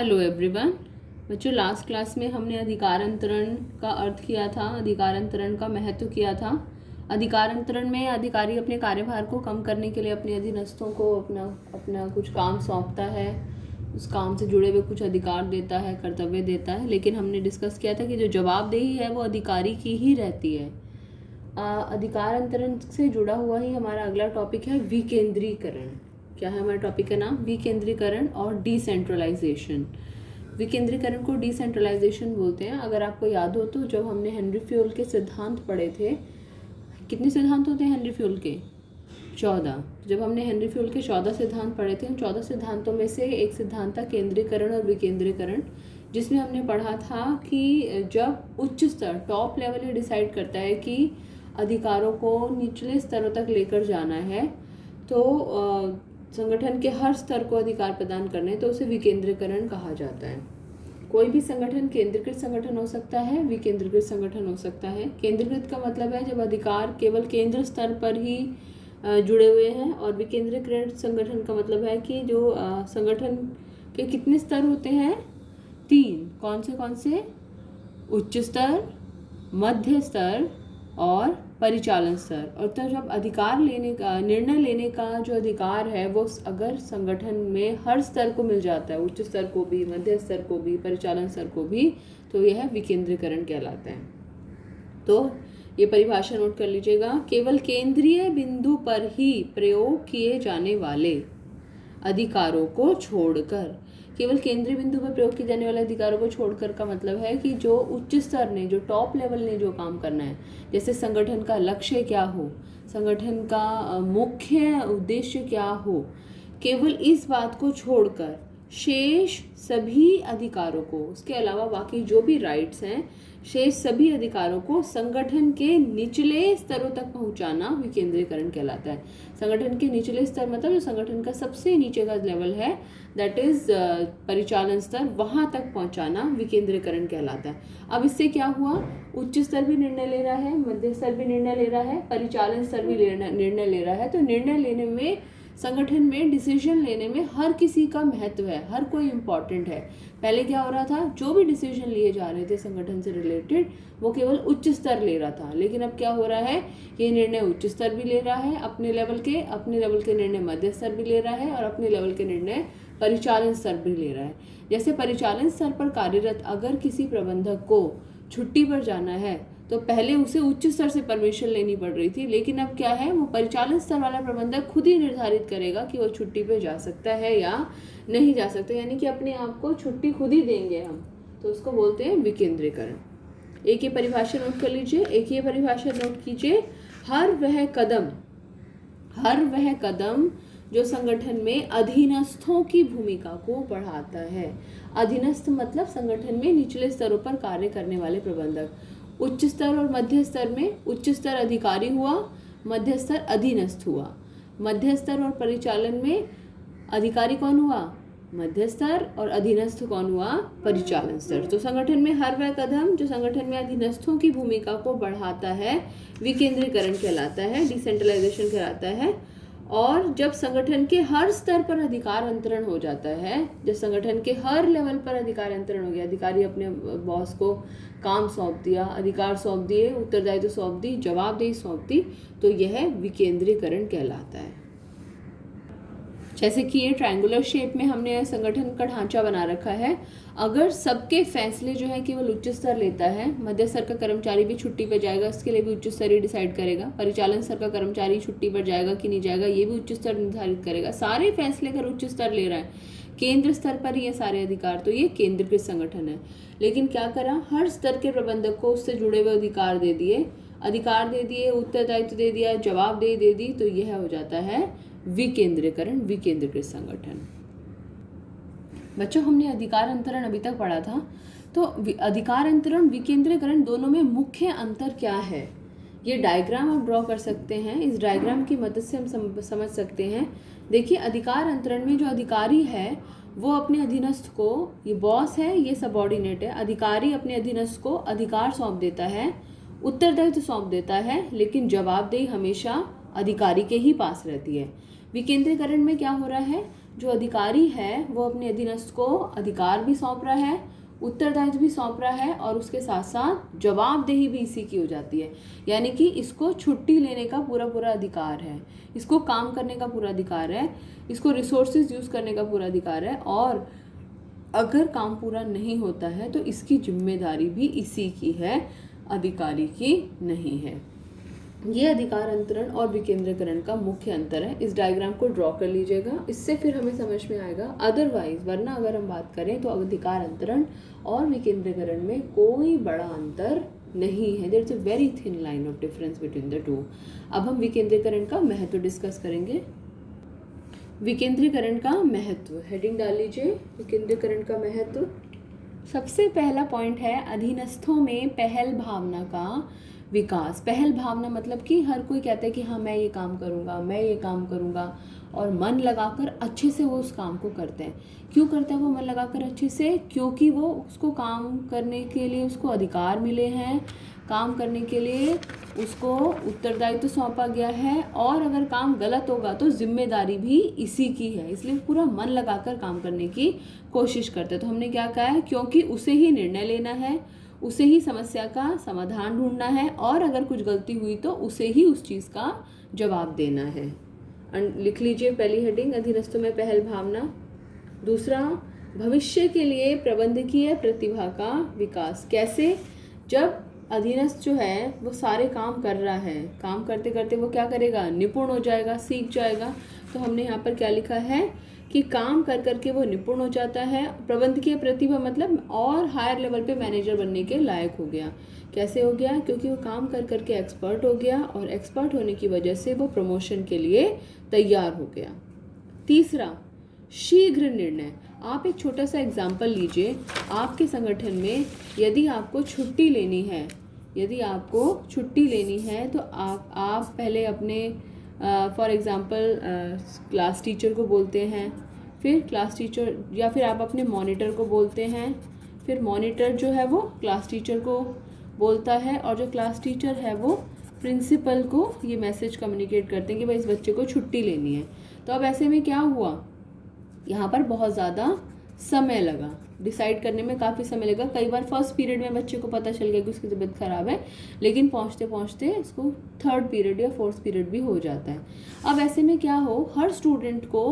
Hello everyone. बच्चों, last class में हमने अधिकार अंतरण का अर्थ किया था, अधिकार अंतरण का महत्व किया था। अधिकार अंतरण में अधिकारी अपने कार्यभार को कम करने के लिए अपने अधीनस्थों को अपना अपना कुछ काम सौंपता है, उस काम से जुड़े हुए कुछ अधिकार देता है, कर्तव्य देता है। लेकिन हमने डिस्कस किया था कि जो जवाबदेही है वो अधिकारी की ही रहती है। अधिकार अंतरण से जुड़ा हुआ ही हमारा अगला टॉपिक है विकेंद्रीकरण। क्या है हमारा टॉपिक का नाम? विकेंद्रीकरण और डिसेंट्रलाइजेशन। विकेंद्रीकरण को डिसेंट्रलाइजेशन बोलते हैं। अगर आपको याद हो तो जब हमने हेनरी फ्यूल के सिद्धांत पढ़े थे, कितने सिद्धांत होते हैं हेनरी फ्यूल के? 14। जब हमने हेनरी फ्यूल के 14 सिद्धांत पढ़े थे, उन 14 सिद्धांतों में से एक सिद्धांत था केंद्रीकरण और विकेंद्रीकरण, जिसमें हमने पढ़ा था कि जब उच्च स्तर, टॉप लेवल ये डिसाइड करता है कि अधिकारों को निचले स्तरों तक लेकर जाना है, तो संगठन के हर स्तर को अधिकार प्रदान करने, तो उसे विकेंद्रीकरण कहा जाता है। कोई भी संगठन केंद्रीकृत संगठन हो सकता है, विकेंद्रीकृत संगठन हो सकता है। केंद्रीकृत का मतलब है जब अधिकार केवल केंद्र स्तर पर ही जुड़े हुए हैं, और विकेंद्रीकृत संगठन का मतलब है कि जो संगठन के कितने स्तर होते हैं? 3। कौन से? उच्च स्तर, मध्य स्तर और परिचालन स्तर। और तो जब अधिकार लेने का, निर्णय लेने का जो अधिकार है वो अगर संगठन में हर स्तर को मिल जाता है, उच्च स्तर को भी, मध्य स्तर को भी, परिचालन स्तर को भी, तो यह विकेंद्रीकरण कहलाता है। तो ये परिभाषा नोट कर लीजिएगा। केवल केंद्रीय बिंदु पर ही प्रयोग किए जाने वाले अधिकारों को छोड़कर, केवल केंद्रीय बिंदु पर प्रयोग किए जाने वाले अधिकारों को छोड़कर का मतलब है कि जो उच्च स्तर ने, जो टॉप लेवल ने जो काम करना है, जैसे संगठन का लक्ष्य क्या हो, संगठन का मुख्य उद्देश्य क्या हो, केवल इस बात को छोड़कर शेष सभी अधिकारों को, उसके अलावा बाकी जो भी राइट्स हैं, शेष सभी अधिकारों को संगठन के निचले स्तरों तक पहुंचाना विकेंद्रीकरण कहलाता है। संगठन के निचले स्तर मतलब जो संगठन का सबसे नीचे का लेवल है, दैट इज परिचालन स्तर, वहां तक पहुंचाना विकेंद्रीकरण कहलाता है। अब इससे क्या हुआ? उच्च स्तर भी निर्णय ले रहा है, मध्य स्तर भी निर्णय ले रहा है, परिचालन स्तर भी निर्णय ले रहा है। तो निर्णय लेने में, संगठन में डिसीजन लेने में हर किसी का महत्व है, हर कोई इम्पॉर्टेंट है। पहले क्या हो रहा था? जो भी डिसीजन लिए जा रहे थे संगठन से रिलेटेड, वो केवल उच्च स्तर ले रहा था। लेकिन अब क्या हो रहा है? ये निर्णय उच्च स्तर भी ले रहा है, अपने लेवल के निर्णय मध्य स्तर भी ले रहा है, और अपने लेवल के निर्णय परिचालन स्तर भी ले रहा है। जैसे परिचालन स्तर पर कार्यरत अगर किसी प्रबंधक को छुट्टी पर जाना है, तो पहले उसे उच्च स्तर से परमिशन लेनी पड़ रही थी, लेकिन अब क्या है? वो परिचालन स्तर वाला प्रबंधक खुद ही निर्धारित करेगा कि वो छुट्टी पे जा सकता है या नहीं जा सकता, यानी कि अपने आप को छुट्टी खुद ही देंगे हम, तो उसको बोलते हैं विकेंद्रीकरण। एक ये परिभाषा नोट कर लीजिए, एक ये परिभाषा नोट कीजिए। हर वह कदम जो संगठन में अधीनस्थों की भूमिका को बढ़ाता है। अधीनस्थ मतलब संगठन में निचले स्तरों पर कार्य करने वाले प्रबंधक। उच्च स्तर और मध्य स्तर में उच्च स्तर अधिकारी हुआ, मध्य स्तर अधीनस्थ हुआ। मध्य स्तर और परिचालन में अधिकारी कौन हुआ? मध्य स्तर, और अधीनस्थ कौन हुआ? परिचालन स्तर। तो संगठन में हर वह कदम जो संगठन में अधीनस्थों की भूमिका को बढ़ाता है विकेंद्रीकरण कहलाता है, डिसेंट्रलाइजेशन कहलाता है। और जब संगठन के हर स्तर पर अधिकार अंतरण हो जाता है, जब संगठन के हर लेवल पर अधिकार अंतरण हो गया, अधिकारी अपने बॉस को काम सौंप दिया, अधिकार सौंप दिए, उत्तरदायित्व सौंप दी, जवाबदेही सौंप दी, तो यह विकेंद्रीकरण कहलाता है। जैसे कि ये ट्रायंगुलर शेप में हमने संगठन का ढांचा बना रखा है। अगर सबके फैसले जो है केवल उच्च स्तर लेता है, मध्य स्तर का कर्मचारी भी छुट्टी पर जाएगा, इसके लिए भी उच्च स्तर ही डिसाइड करेगा। परिचालन स्तर का कर्मचारी छुट्टी पर जाएगा कि नहीं जाएगा, ये भी उच्च स्तर निर्धारित करेगा। सारे फैसले अगर उच्च स्तर ले रहा है, केंद्र स्तर पर ये सारे अधिकार, तो ये केंद्रीकृत संगठन है। लेकिन क्या करा? हर स्तर के प्रबंधक को उससे जुड़े हुए अधिकार दे दिए, उत्तरदायित्व दे दिया, जवाबदेही दे दी, तो यह हो जाता है विकेंद्रीकरण, विकेंद्रीकृत संगठन। बच्चों, हमने अधिकार अंतरण अभी तक पढ़ा था, तो अधिकार अंतरण, विकेंद्रीकरण दोनों में मुख्य अंतर क्या है? ये डायग्राम आप ड्रॉ कर सकते हैं, इस डायग्राम की मदद से हम समझ सकते हैं। देखिए, अधिकार अंतरण में जो अधिकारी है वो अपने अधीनस्थ को, ये बॉस है, ये सबऑर्डिनेट है, अधिकारी अपने अधीनस्थ को अधिकार सौंप देता है, उत्तरदायित्व सौंप देता है, लेकिन जवाबदेही हमेशा अधिकारी के ही पास रहती है। विकेंद्रीकरण में क्या हो रहा है? जो अधिकारी है वो अपने अधीनस्थ को अधिकार भी सौंप रहा है, उत्तरदायित्व भी सौंप रहा है और उसके साथ साथ जवाबदेही भी इसी की हो जाती है। यानी कि इसको छुट्टी लेने का पूरा पूरा अधिकार है, इसको काम करने का पूरा अधिकार है, इसको रिसोर्सेज यूज़ करने का पूरा अधिकार है, और अगर काम पूरा नहीं होता है तो इसकी जिम्मेदारी भी इसी की है, अधिकारी की नहीं है। ये अधिकार अंतरण और विकेंद्रीकरण का मुख्य अंतर है। इस डायग्राम को ड्रॉ कर लीजिएगा, इससे फिर हमें समझ में आएगा। अदरवाइज वरना अगर हम बात करें तो अधिकार अंतरण और विकेंद्रीकरण में कोई बड़ा अंतर नहीं है। There is a very thin line of difference between the two. अब हम विकेंद्रीकरण का महत्व डिस्कस करेंगे। विकेंद्रीकरण का महत्व, हेडिंग डाल लीजिए, विकेंद्रीकरण का महत्व। सबसे पहला पॉइंट है अधीनस्थों में पहल भावना का विकास। पहल भावना मतलब कि हर कोई कहता है कि हाँ मैं ये काम करूँगा, मैं ये काम करूँगा, और मन लगाकर अच्छे से वो उस काम को करते हैं। क्यों करता है वो मन लगाकर अच्छे से? क्योंकि वो उसको काम करने के लिए उसको अधिकार मिले हैं, काम करने के लिए उसको उत्तरदायित्व सौंपा गया है, और अगर काम गलत होगा तो जिम्मेदारी भी इसी की है, इसलिए पूरा मन लगाकर काम करने की कोशिश करते हैं। तो हमने क्या कहा है, क्योंकि उसे ही निर्णय लेना है, उसे ही समस्या का समाधान ढूंढना है, और अगर कुछ गलती हुई तो उसे ही उस चीज़ का जवाब देना है। लिख लीजिए पहली हेडिंग, अधीनस्थों में पहल भावना। दूसरा, भविष्य के लिए प्रबंधकीय प्रतिभा का विकास। कैसे? जब अधीनस्थ जो है वो सारे काम कर रहा है, काम करते करते वो क्या करेगा, निपुण हो जाएगा, सीख जाएगा। तो हमने यहाँ पर क्या लिखा है कि काम कर करके वो निपुण हो जाता है। प्रबंधकीय प्रतिभा मतलब और हायर लेवल पे मैनेजर बनने के लायक हो गया। कैसे हो गया? क्योंकि वो काम कर करके एक्सपर्ट हो गया, और एक्सपर्ट होने की वजह से वो प्रमोशन के लिए तैयार हो गया। तीसरा, शीघ्र निर्णय। आप एक छोटा सा एग्जाम्पल लीजिए। आपके संगठन में यदि आपको छुट्टी लेनी है, तो आप पहले अपने फॉर एग्ज़ाम्पल क्लास टीचर को बोलते हैं, फिर क्लास टीचर, या फिर आप अपने मॉनिटर को बोलते हैं, फिर मॉनिटर जो है वो क्लास टीचर को बोलता है, और जो क्लास टीचर है वो प्रिंसिपल को ये मैसेज कम्युनिकेट करते हैं कि भाई इस बच्चे को छुट्टी लेनी है। तो अब ऐसे में क्या हुआ, यहाँ पर बहुत ज़्यादा समय लगा, डिसाइड करने में काफ़ी समय लगा। कई बार फर्स्ट पीरियड में बच्चे को पता चल गया कि उसकी तबीयत ख़राब है, लेकिन पहुँचते पहुँचते इसको थर्ड पीरियड या फोर्थ पीरियड भी हो जाता है। अब ऐसे में क्या हो, हर स्टूडेंट को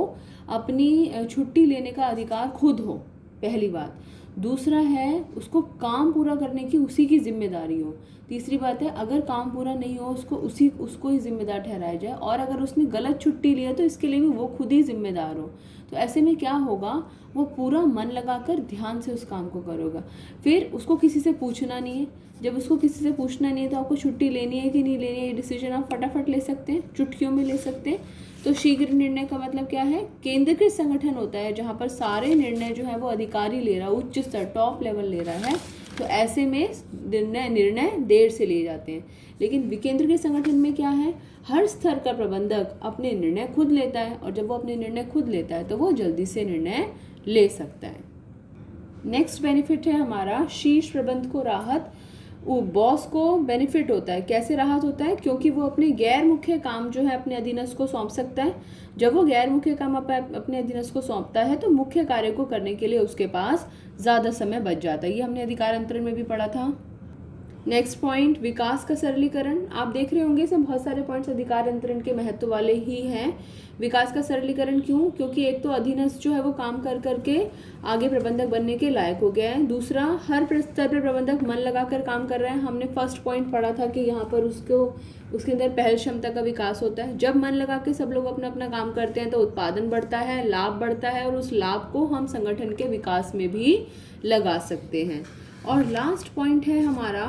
अपनी छुट्टी लेने का अधिकार खुद हो, पहली बात। दूसरा है उसको काम पूरा करने की उसी की जिम्मेदारी हो। तीसरी बात है अगर काम पूरा नहीं हो उसको ही जिम्मेदार ठहराया जाए, और अगर उसने गलत छुट्टी लिया तो इसके लिए भी वो खुद ही जिम्मेदार हो। तो ऐसे में क्या होगा, वो पूरा मन लगाकर ध्यान से उस काम को करेगा। फिर उसको किसी से पूछना नहीं है। जब उसको किसी से पूछना नहीं है तो आपको छुट्टी लेनी है कि नहीं लेनी है, ये डिसीजन आप फटाफट ले सकते हैं, चुटकियों में ले सकते हैं। तो शीघ्र निर्णय का मतलब क्या है, केंद्रीकृत संगठन होता है जहाँ पर सारे निर्णय जो है वो अधिकारी ले रहा है, उच्च स्तर टॉप लेवल ले रहा है। तो ऐसे में निर्णय देर से लिए जाते हैं। लेकिन विकेंद्रीकृत संगठन में क्या है, हर स्तर का प्रबंधक अपने निर्णय खुद लेता है, और जब वो अपने निर्णय खुद लेता है तो वो जल्दी से निर्णय ले सकता है। नेक्स्ट बेनिफिट है हमारा शीर्ष प्रबंध को राहत। बॉस को बेनिफिट होता है। कैसे राहत होता है? क्योंकि वो अपने गैर मुख्य काम जो है अपने अधीनस्थ को सौंप सकता है। जब वो गैर मुख्य काम अपने अधीनस्थ को सौंपता है तो मुख्य कार्य को करने के लिए उसके पास ज़्यादा समय बच जाता है। ये हमने अधिकार अंतरण में भी पढ़ा था। नेक्स्ट पॉइंट, विकास का सरलीकरण। आप देख रहे होंगे इसमें बहुत सारे पॉइंट्स अधिकार अंतरण के महत्व वाले ही हैं। विकास का सरलीकरण क्यों? क्योंकि एक तो अधीनस्थ जो है वो काम कर करके आगे प्रबंधक बनने के लायक हो गया है। दूसरा, हर स्तर पर प्रबंधक मन लगाकर काम कर रहे हैं। हमने फर्स्ट पॉइंट पढ़ा था कि यहाँ पर उसके अंदर पहल क्षमता का विकास होता है। जब मन लगा के सब लोग अपना अपना काम करते हैं तो उत्पादन बढ़ता है, लाभ बढ़ता है, और उस लाभ को हम संगठन के विकास में भी लगा सकते हैं। और लास्ट पॉइंट है हमारा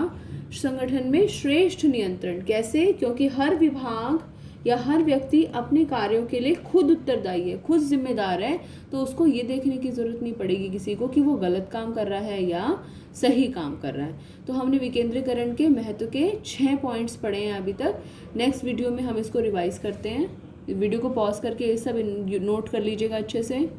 संगठन में श्रेष्ठ नियंत्रण। कैसे? क्योंकि हर विभाग या हर व्यक्ति अपने कार्यों के लिए खुद उत्तरदायी है, खुद जिम्मेदार है। तो उसको ये देखने की जरूरत नहीं पड़ेगी किसी को कि वो गलत काम कर रहा है या सही काम कर रहा है। तो हमने विकेंद्रीकरण के महत्व के 6 पॉइंट्स पढ़े हैं अभी तक। नेक्स्ट वीडियो में हम इसको रिवाइज करते हैं। वीडियो को पॉज करके ये सब नोट कर लीजिएगा अच्छे से।